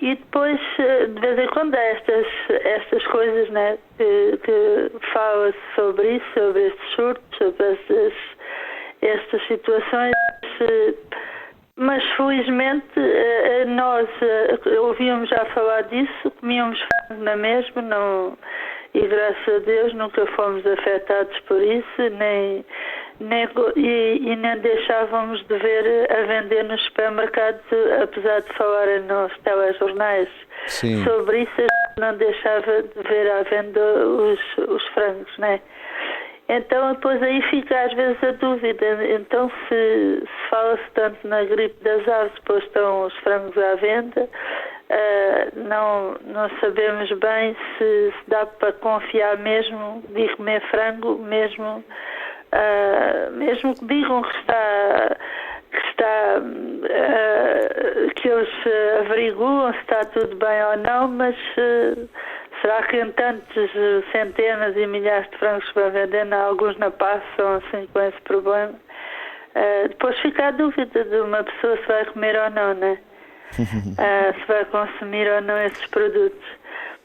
E depois, de vez em quando, há estas coisas, né, que fala-se sobre isso, sobre estes surtos, sobre estas situações, mas felizmente nós ouvíamos já falar disso, comíamos frango na mesma, e graças a Deus nunca fomos afetados por isso, nem deixávamos de ver a vender nos supermercados, apesar de falarem nos telejornais sobre isso, não deixava de ver à venda os frangos, né? Então depois aí fica às vezes a dúvida, então se fala-se tanto na gripe das aves, depois estão os frangos à venda, não sabemos bem se dá para confiar mesmo de comer frango, mesmo que digam que eles averiguam se está tudo bem ou não, mas será que em tantas centenas e milhares de frangos para vender, alguns não passam assim com esse problema? Depois fica a dúvida de uma pessoa se vai comer ou não, né? Se vai consumir ou não esses produtos.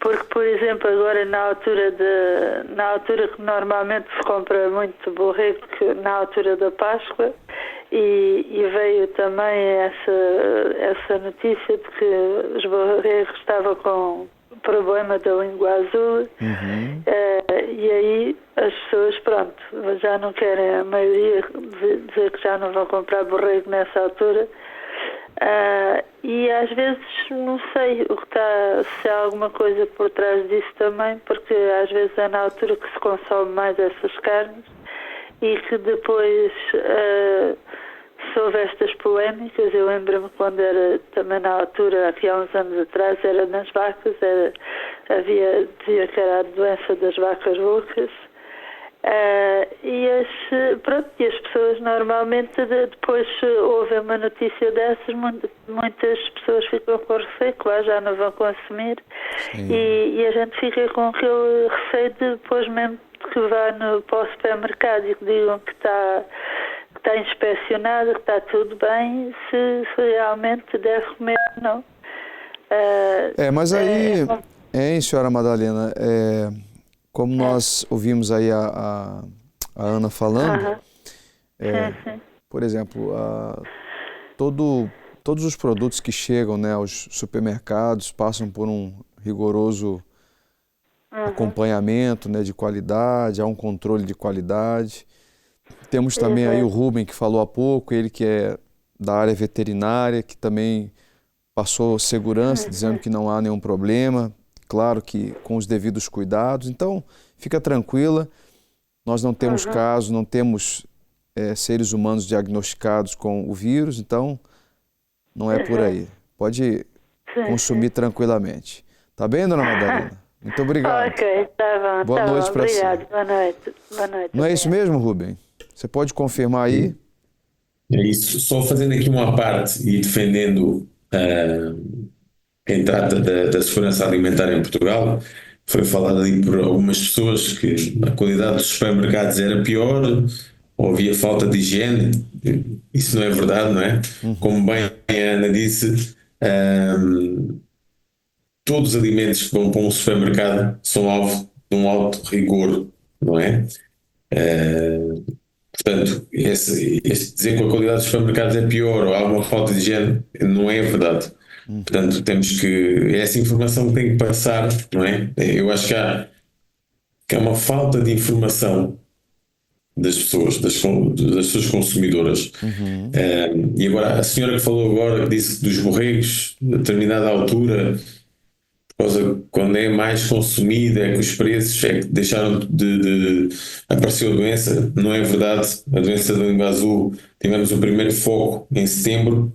Porque, por exemplo, agora na altura que normalmente se compra muito borrego, na altura da Páscoa, e veio também essa notícia de que os borregos estavam com problema da língua azul, e aí as pessoas, pronto, já não querem, a maioria, dizer que já não vão comprar borrego nessa altura. E às vezes não sei se há alguma coisa por trás disso também, porque às vezes é na altura que se consome mais essas carnes e que depois se houve estas polémicas. Eu lembro-me quando era também na altura, aqui há uns anos atrás, era nas vacas, dizia que era a doença das vacas loucas. E as pessoas normalmente, depois ouvem uma notícia dessas, muitas pessoas ficam com receio, que lá já não vão consumir, e a gente fica com aquele receio de depois mesmo que vá para o supermercado e que digam que está inspecionado, que está tudo bem, se realmente deve comer ou não. Mas aí, senhora Madalena, como nós ouvimos aí a Ana falando, por exemplo, todos os produtos que chegam, né, aos supermercados passam por um rigoroso acompanhamento, né, de qualidade, há um controle de qualidade. Temos também aí o Rubem, que falou há pouco, ele que é da área veterinária, que também passou segurança, dizendo que não há nenhum problema. Claro que com os devidos cuidados. Então, fica tranquila, nós não temos casos, não temos seres humanos diagnosticados com o vírus, então não é por aí. Pode consumir tranquilamente. Tá bem, dona Madalena? Muito obrigado. Ok, tá bom. Boa noite para você. Obrigado, boa noite. Boa noite. Não é isso mesmo, Rubem? Você pode confirmar aí? É isso. Só fazendo aqui uma parte e defendendo quem trata da segurança alimentar em Portugal, foi falado ali por algumas pessoas que a qualidade dos supermercados era pior, ou havia falta de higiene. Isso não é verdade, não é? Como bem a Ana disse, todos os alimentos que vão para um supermercado são alvo de um alto rigor, não é? Portanto, este dizer que a qualidade dos supermercados é pior ou há uma falta de higiene não é verdade. Portanto, temos que. Essa informação tem que passar, não é? Eu acho que há uma falta de informação das pessoas, das pessoas consumidoras. E agora, a senhora que falou agora, que disse dos borregos, a determinada altura, por causa quando é mais consumida, é que os preços é que deixaram de aparecer a doença. Não é verdade. A doença da língua azul, tivemos o primeiro foco em setembro.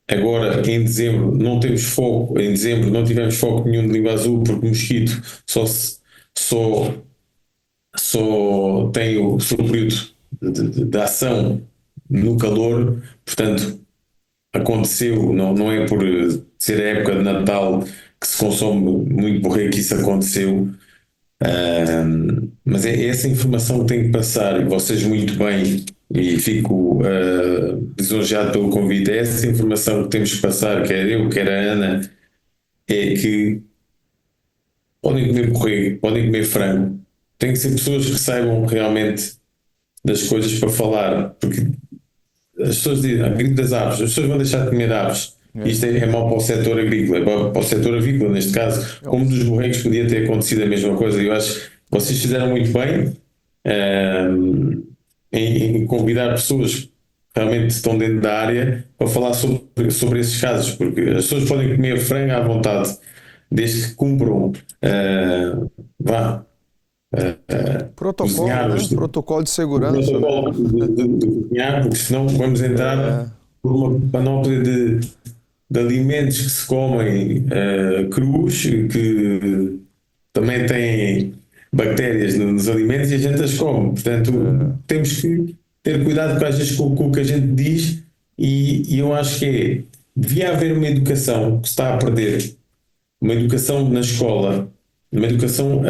Agora, em dezembro, não temos foco. Em dezembro não tivemos foco nenhum de língua azul, porque o mosquito só tem o seu período de ação no calor. Portanto, aconteceu, não é por ser a época de Natal que se consome muito borrego que isso aconteceu, mas é essa informação que tem que passar, e vocês muito bem, e fico lisonjeado pelo convite. É essa informação que temos que passar, quer eu, quer a Ana, é que podem comer borrego, podem comer frango, tem que ser pessoas que saibam realmente das coisas para falar, porque as pessoas dizem, a gripe das aves, as pessoas vão deixar de comer aves. Isto é mau para o setor agrícola, para o setor avícola neste caso, como dos borregos podia ter acontecido a mesma coisa. Eu acho que vocês fizeram muito bem em convidar pessoas que realmente estão dentro da área para falar sobre esses casos, porque as pessoas podem comer frango à vontade, desde que cumpram protocolo de segurança. Protocolo de cozinhar, porque senão vamos entrar por uma panóplia de alimentos que se comem crus, que também têm bactérias nos alimentos e a gente as come. Portanto, temos que ter cuidado com o que a gente diz, e eu acho que devia haver uma educação que se está a perder, uma educação na escola, uma educação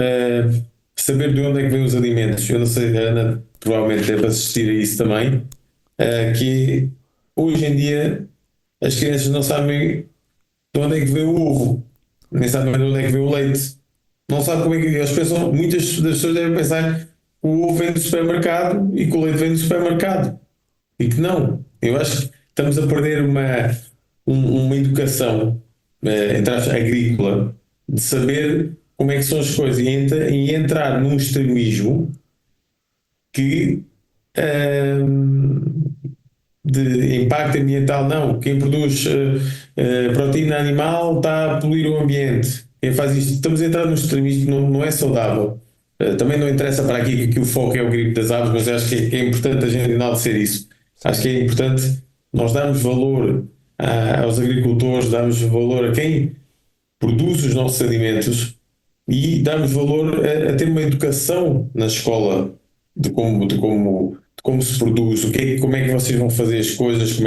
saber de onde é que vêm os alimentos. Eu não sei, a Ana provavelmente deve assistir a isso também, que hoje em dia as crianças não sabem de onde é que vem o ovo, nem sabem de onde é que vem o leite, não sabem como é que eles pensam. Muitas das pessoas devem pensar que o ovo vem do supermercado e que o leite vem do supermercado, e que não. Eu acho que estamos a perder uma educação agrícola, de saber como é que são as coisas, e entrar num extremismo que de impacto ambiental. Não, quem produz proteína animal está a poluir o ambiente. Quem faz isto, estamos a entrar num extremismo que não é saudável. Também não interessa para aqui que o foco é o gripe das aves, mas acho que é importante a gente enaltecer isso. Acho que é importante nós darmos valor aos agricultores, darmos valor a quem produz os nossos alimentos, e darmos valor a ter uma educação na escola de como se produz, como é que vocês vão fazer as coisas,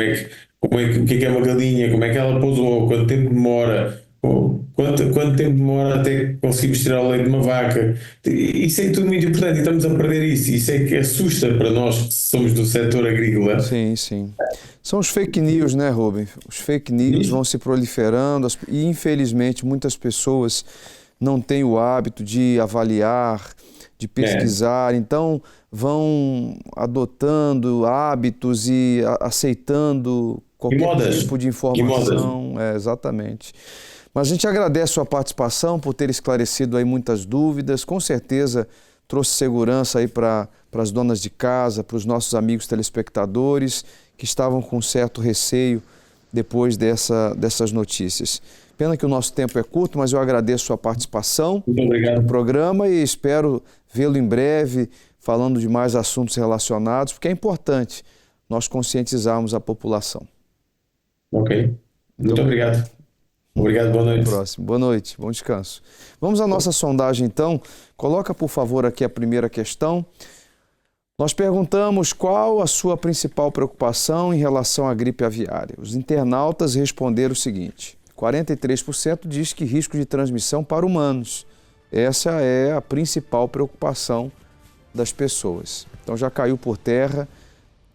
o que é uma galinha, como é que ela pôs o ovo, quanto tempo demora, quanto tempo demora até conseguirmos tirar o leite de uma vaca. Isso é tudo muito importante, e estamos a perder isso. Isso é que assusta para nós que somos do setor agrícola. Sim, sim. São os fake news, né, Rubem? Os fake news vão se proliferando, e infelizmente muitas pessoas não têm o hábito de avaliar, de pesquisar, então vão adotando hábitos e aceitando qualquer tipo de informação. Exatamente. Mas a gente agradece a sua participação, por ter esclarecido aí muitas dúvidas. Com certeza trouxe segurança aí para as donas de casa, para os nossos amigos telespectadores que estavam com certo receio depois dessas notícias. Pena que o nosso tempo é curto, mas eu agradeço a sua participação no programa e espero vê-lo em breve falando de mais assuntos relacionados, porque é importante nós conscientizarmos a população. Ok. Muito obrigado. Obrigado, boa noite. Até o próximo. Boa noite, bom descanso. Vamos à nossa sondagem, então. Coloca, por favor, aqui a primeira questão. Nós perguntamos qual a sua principal preocupação em relação à gripe aviária. Os internautas responderam o seguinte: 43% diz que risco de transmissão para humanos. Essa é a principal preocupação das pessoas. Então já caiu por terra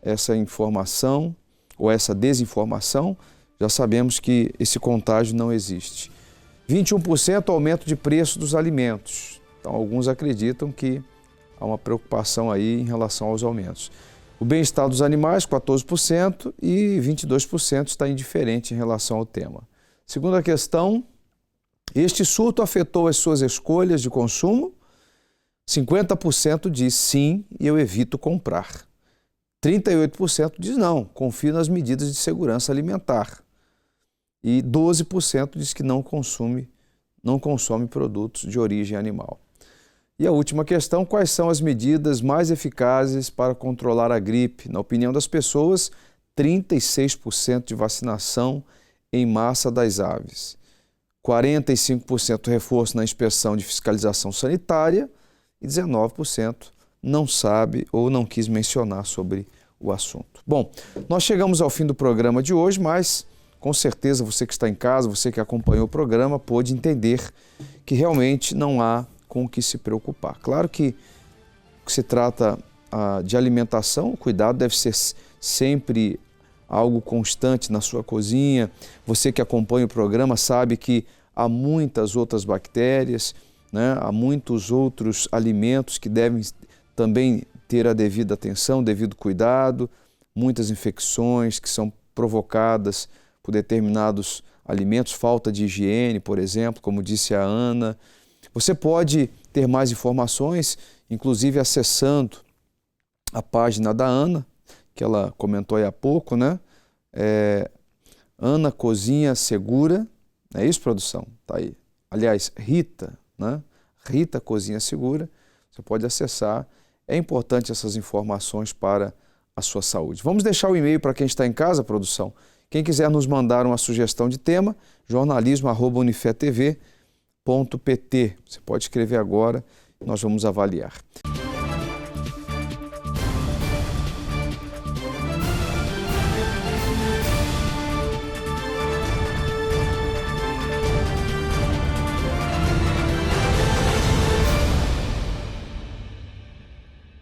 essa informação ou essa desinformação. Já sabemos que esse contágio não existe. 21% aumento de preço dos alimentos. Então alguns acreditam que há uma preocupação aí em relação aos aumentos. O bem-estar dos animais, 14%, e 22% está indiferente em relação ao tema. Segunda questão, este surto afetou as suas escolhas de consumo? 50% diz sim e eu evito comprar. 38% diz não, confio nas medidas de segurança alimentar. E 12% diz que não consome produtos de origem animal. E a última questão, quais são as medidas mais eficazes para controlar a gripe? Na opinião das pessoas, 36% de vacinação em massa das aves, 45% reforço na inspeção de fiscalização sanitária e 19% não sabe ou não quis mencionar sobre o assunto. Bom, nós chegamos ao fim do programa de hoje, mas com certeza você que está em casa, você que acompanhou o programa, pôde entender que realmente não há com o que se preocupar. Claro que se trata de alimentação, o cuidado deve ser sempre algo constante na sua cozinha. Você que acompanha o programa sabe que há muitas outras bactérias, né? Há muitos outros alimentos que devem também ter a devida atenção, devido cuidado, muitas infecções que são provocadas por determinados alimentos, falta de higiene, por exemplo, como disse a Ana. Você pode ter mais informações, inclusive acessando a página da Ana, que ela comentou aí há pouco, né? Ana Cozinha Segura, é isso, produção? Tá aí. Aliás, Rita, né? Rita Cozinha Segura, você pode acessar. É importante essas informações para a sua saúde. Vamos deixar o e-mail para quem está em casa, produção. Quem quiser nos mandar uma sugestão de tema, jornalismo@unifetv.pt. Você pode escrever agora e nós vamos avaliar.